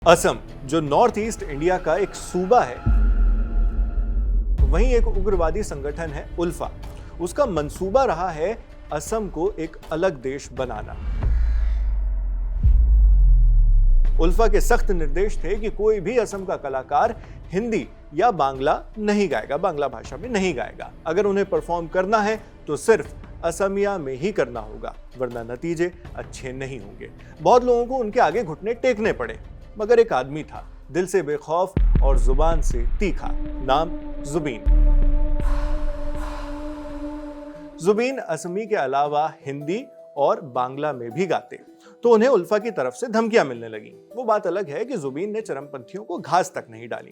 असम, जो north east India का एक सूबा है, वहीं एक उग्रवादी संगठन है उल्फा। उसका मंसूबा रहा है असम को एक अलग देश बनाना। उल्फा के सख्त निर्देश थे कि कोई भी असम का कलाकार हिंदी या बांग्ला नहीं गाएगा, बांग्ला भाषा में नहीं गाएगा। अगर उन्हें परफॉर्म करना है तो सिर्फ असमिया में ही करना होगा, वरना नतीजे अच्छे नहीं होंगे। बहुत लोगों को उनके आगे घुटने टेकने पड़े, मगर एक आदमी था, दिल से बेखौफ और जुबान से तीखा। नाम जुबीन। जुबीन असमी के अलावा हिंदी और बांग्ला में भी गाते, तो उन्हें उल्फा की तरफ से धमकियां मिलने लगी। वो बात अलग है कि जुबीन ने चरमपंथियों को घास तक नहीं डाली।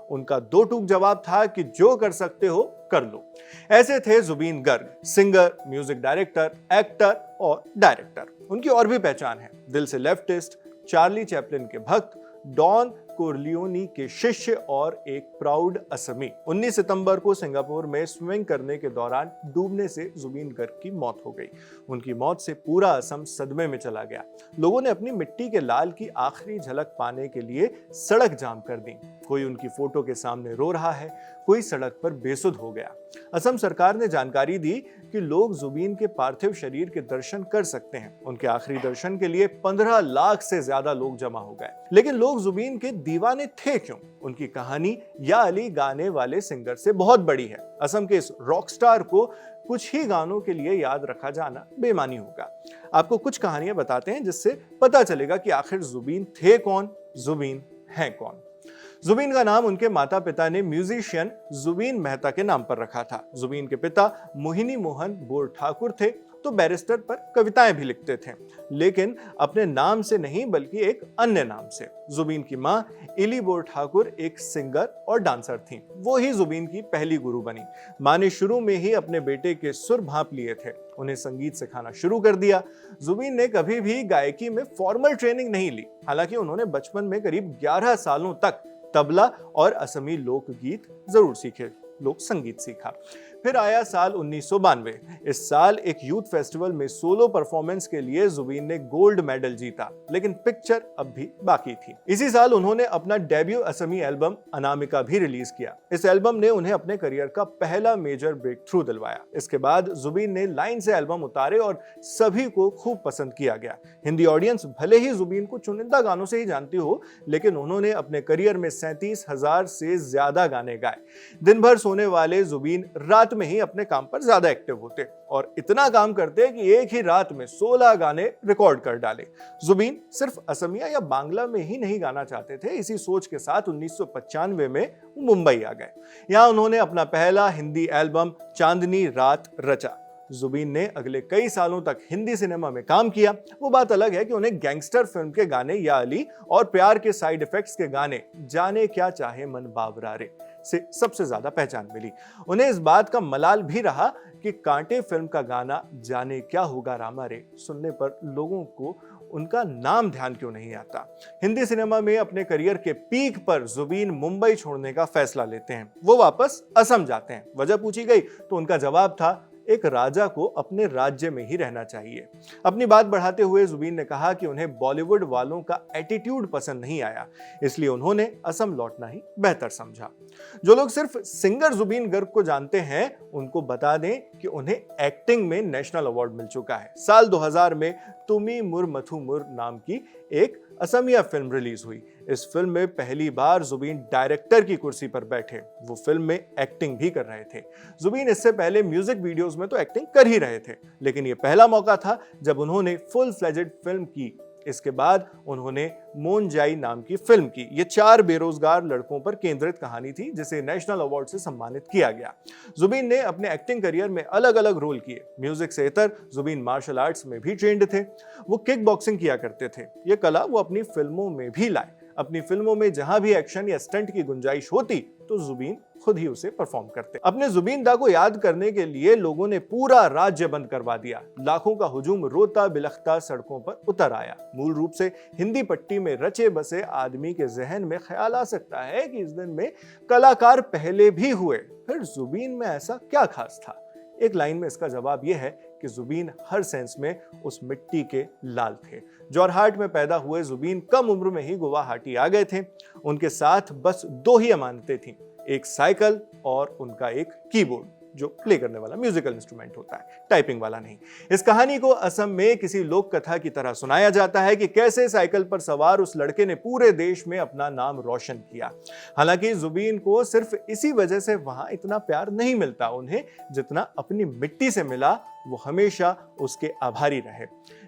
उनका दो टूक जवाब था कि जो कर सकते हो कर लो। ऐसे थे Zubeen Garg, singer, music director, actor और डायरेक्टर। उनकी और भी पहचान है, दिल से लेफ्टिस्ट, चार्ली चैपलिन के भक्त, डॉन कोरलियोनी के शिष्य और एक प्राउड असमी। 19 सितंबर को सिंगापुर में स्विमिंग करने के दौरान डूबने से जुबीन गर्ग की मौत हो गई। उनकी मौत से पूरा असम सदमे में चला गया। लोगों ने अपनी मिट्टी के लाल की आखिरी झलक पाने के लिए सड़क जाम कर दी। कोई उनकी फोटो के सामने रो रहा है, कोई सड़क पर बेसुध हो गया। असम सरकार ने जानकारी दी कि लोग जुबीन के पार्थिव शरीर के दर्शन कर सकते हैं। उनके आखिरी दर्शन के लिए 15 लाख से ज्यादा लोग जमा हो गए। लेकिन लोग जुबीन के दीवाने थे क्यों? उनकी कहानी या अली गाने वाले सिंगर से बहुत बड़ी है। असम के इस रॉक स्टार को कुछ ही गानों के लिए याद रखा जाना बेमानी होगा। आपको कुछ कहानियां बताते हैं जिससे पता चलेगा कि आखिर जुबीन थे कौन, जुबीन हैं कौन। जुबीन का नाम उनके माता पिता ने म्यूजिशियन जुबीन मेहता के नाम पर रखा था। जुबीन के पिता मोहिनी मोहन बोरठाकुर थे, तो बैरिस्टर पर कविताएं भी लिखते थे, लेकिन अपने नाम से नहीं बल्कि एक अन्य नाम से। जुबीन की मां इली बोरठाकुर एक सिंगर और डांसर थीं। वो ही जुबीन की पहली गुरु बनी। मां ने शुरू में ही अपने बेटे के सुर भांप लिए थे, उन्हें संगीत सिखाना शुरू कर दिया। जुबीन ने कभी भी गायकी में फॉर्मल ट्रेनिंग नहीं ली, हालांकि उन्होंने बचपन में करीब 11 सालों तक तबला और असमी लोकगीत जरूर सीखे, लोक संगीत सीखा। फिर आया साल 1992। इस साल एक यूथ फेस्टिवल में सोलो परफॉर्मेंस के लिए जुबीन ने गोल्ड मेडल जीता, लेकिन पिक्चर अब भी बाकी थी। इसी साल उन्होंने अपना डेब्यू असमी एल्बम अनामिका भी रिलीज किया। इस एल्बम ने उन्हें अपने करियर का पहला मेजर ब्रेक थ्रू दिलवाया। इसके बाद जुबीन ने लाइन से एल्बम उतारे और सभी को खूब पसंद किया गया। हिंदी ऑडियंस भले ही जुबीन को चुनिंदा गानों से ही जानती हो, लेकिन उन्होंने अपने करियर में 37,000 से ज्यादा गाने गाए। दिन भर सोने वाले जुबीन रात में ही अपने काम पर ज्यादा एक्टिव होते और इतना काम करते कि एक ही रात में 16 गाने रिकॉर्ड कर डाले। जुबीन सिर्फ असमिया या बांग्ला में ही नहीं गाना चाहते थे। इसी सोच के साथ 1995 में वो मुंबई आ गए। यहां उन्होंने अपना पहला हिंदी एल्बम चांदनी रात रचा। जुबीन ने अगले कई सालों तक हिंदी सिनेमा में काम किया। वो बात अलग है कि उन्हें गैंगस्टर फिल्म के गाने या अली और प्यार के साइड इफेक्ट्स के गाने जाने क्या चाहे मन बावरा रे से सबसे ज्यादा पहचान मिली। उन्हें इस बात का मलाल भी रहा कि कांटे फिल्म का गाना जाने क्या होगा रामा रे सुनने पर लोगों को उनका नाम ध्यान क्यों नहीं आता। हिंदी सिनेमा में अपने करियर के पीक पर जुबीन मुंबई छोड़ने का फैसला लेते हैं। वो वापस असम जाते हैं। वजह पूछी गई तो उनका जवाब था, एक राजा को अपने राज्य में ही रहना चाहिए। अपनी बात बढ़ाते हुए जुबीन ने कहा कि उन्हें बॉलीवुड वालों का एटीट्यूड पसंद नहीं आया, इसलिए उन्होंने असम लौटना ही बेहतर समझा। जो लोग सिर्फ सिंगर जुबीन गर्ग को जानते हैं, उनको बता दें कि उन्हें एक्टिंग में नेशनल अवार्ड मिल चुका है। साल 2000 में तुमी मुर मथु मुर नाम की एक असमिया फिल्म रिलीज हुई। इस फिल्म में पहली बार जुबीन डायरेक्टर की कुर्सी पर बैठे। वो फिल्म में एक्टिंग भी कर रहे थे। जुबीन इससे पहले म्यूजिक वीडियोस में तो एक्टिंग कर ही रहे थे, लेकिन ये पहला मौका था जब उन्होंने फुल फ्लेजेड फिल्म की। इसके बाद उन्होंने मोनजाई नाम की फिल्म की। ये 4 बेरोजगार लड़कों पर केंद्रित कहानी थी, जिसे नेशनल अवार्ड से सम्मानित किया गया। जुबीन ने अपने एक्टिंग करियर में अलग अलग रोल किए। म्यूजिक से इतर जुबीन मार्शल आर्ट्स में भी ट्रेंड थे। वो किक बॉक्सिंग किया करते थे। ये कला वो अपनी फिल्मों में भी लाए। अपनी फिल्मों में जहां भी एक्शन या स्टंट की गुंजाइश होती तो जुबीन खुद ही उसे परफॉर्म करते। अपने जुबीन दा को याद करने के लिए लोगों ने पूरा राज्य बंद करवा दिया। लाखों का हुजूम रोता बिलखता सड़कों पर उतर आया। मूल रूप से हिंदी पट्टी में रचे बसे आदमी के जहन में ख्याल आ सकता है कि इस दिन में कलाकार पहले भी हुए, फिर जुबीन में ऐसा क्या खास था। एक लाइन में इसका जवाब यह है कि जुबीन हर सेंस में उस मिट्टी के लाल थे। जोरहाट में पैदा हुए जुबीन कम उम्र में ही गुवाहाटी आ गए थे। उनके साथ बस 2 ही अमानतें थीं, एक साइकिल और उनका एक कीबोर्ड जो प्ले करने वाला म्यूजिकल इंस्ट्रूमेंट होता है, टाइपिंग वाला नहीं। इस कहानी को असम में किसी लोक कथा की तरह सुनाया जाता है कि कैसे साइकिल पर सवार उस लड़के ने पूरे देश में अपना नाम रोशन किया। हालांकि जुबीन को सिर्फ इसी वजह से वहां इतना प्यार नहीं मिलता, उन्हें जितना अपनी मिट्टी से मिला वो हमेशा उसके आभारी रहे।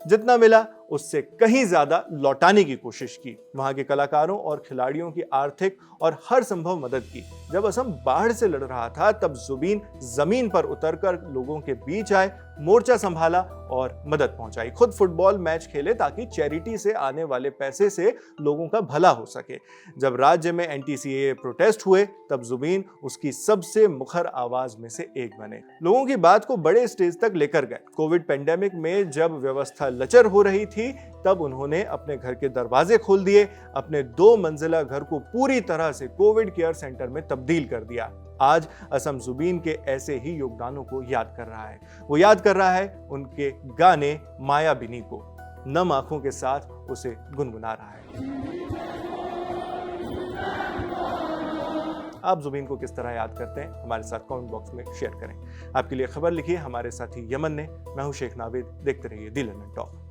जितना मिला उससे कहीं ज्यादा लौटाने की कोशिश की, वहां के कलाकारों और खिलाड़ियों की आर्थिक और हर संभव मदद की। जब असम बाढ़ से लड़ रहा था तब जुबीन जमीन पर उतरकर लोगों के बीच आए, मोर्चा संभाला और मदद पहुंचाई। खुद फुटबॉल मैच खेले ताकि चैरिटी से आने वाले पैसे से लोगों का भला हो सके। जब राज्य में एंटी-सीएए प्रोटेस्ट हुए तब जुबीन उसकी सबसे मुखर आवाज में से एक बने, लोगों की बात को बड़े स्टेज तक लेकर गए। कोविड पेंडेमिक में जब व्यवस्था लचर हो रही थी तब उन्होंने अपने घर के दरवाजे खोल दिए, अपने 2 मंजिला घर को पूरी तरह से कोविड केयर सेंटर में तब्दील कर दिया। आज असम जुबीन के ऐसे ही योगदानों को याद कर रहा है। वो याद कर रहा है उनके गाने मायाबिनी को, नम आंखों के साथ उसे गुनगुना रहा है। आप जुबीन को किस तरह याद करते हैं, हमारे साथ कमेंट बॉक्स में शेयर करें। आपके लिए खबर लिखी है हमारे साथी यमन ने। मैं हूं शेख नाविद, देखते रहिए दी लंदन टॉक।